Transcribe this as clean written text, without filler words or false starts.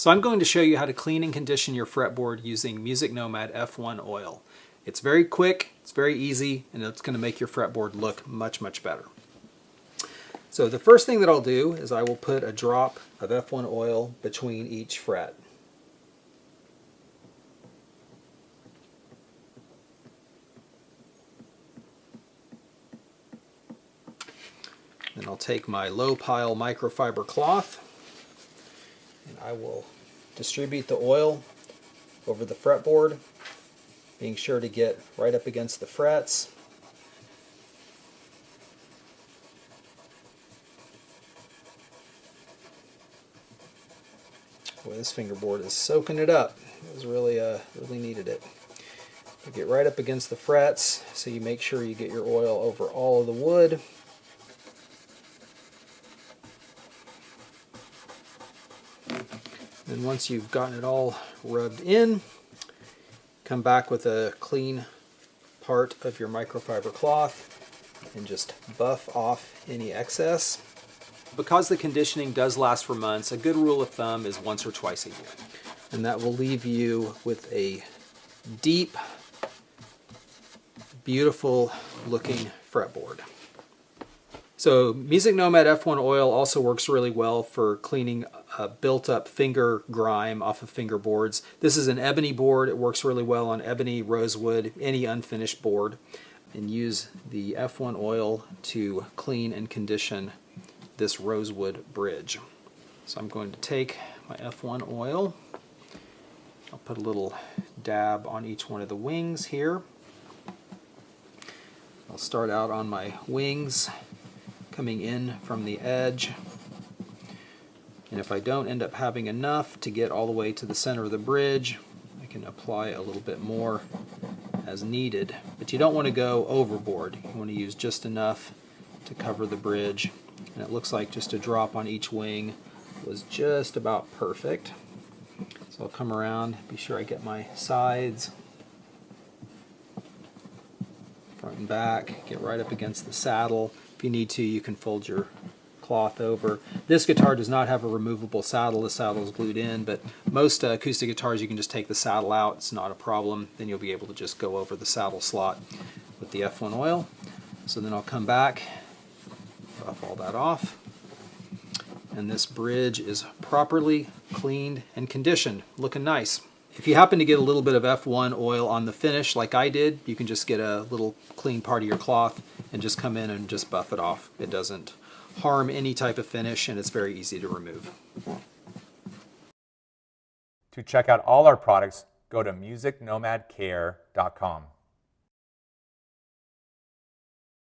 So I'm going to show you how to clean and condition your fretboard using MusicNomad F-ONE Oil. It's very quick, it's very easy, and it's going to make your fretboard look much, much better. So the first thing that I'll do is I will put a drop of F-ONE oil between each fret. Then I'll take my low pile microfiber cloth and I will distribute the oil over the fretboard, being sure to get right up against the frets. Boy, this fingerboard is soaking it up. It was really needed it. You get right up against the frets, so you make sure you get your oil over all of the wood. And once you've gotten it all rubbed in, come back with a clean part of your microfiber cloth and just buff off any excess. Because the conditioning does last for months, a good rule of thumb is once or twice a year. And that will leave you with a deep, beautiful looking fretboard. So MusicNomad F-ONE Oil also works really well for cleaning built-up finger grime off of fingerboards. This is an ebony board. It works really well on ebony, rosewood, any unfinished board. And use the F-ONE oil to clean and condition this rosewood bridge. So I'm going to take my F-ONE oil. I'll put a little dab on each one of the wings here. I'll start out on my wings, coming in from the edge. And if I don't end up having enough to get all the way to the center of the bridge, I can apply a little bit more as needed. But you don't want to go overboard. You want to use just enough to cover the bridge. And it looks like just a drop on each wing was just about perfect. So I'll come around, be sure I get my sides, front and back, get right up against the saddle. If you need to, you can fold your cloth over. This guitar does not have a removable saddle. The saddle is glued in, but most acoustic guitars you can just take the saddle out. It's not a problem. Then you'll be able to just go over the saddle slot with the F-ONE oil. So then I'll come back, buff all that off, and this bridge is properly cleaned and conditioned, looking nice. If you happen to get a little bit of F-ONE oil on the finish like I did, you can just get a little clean part of your cloth and just come in and just buff it off. It doesn't harm any type of finish and it's very easy to remove. To check out all our products, go to musicnomadcare.com.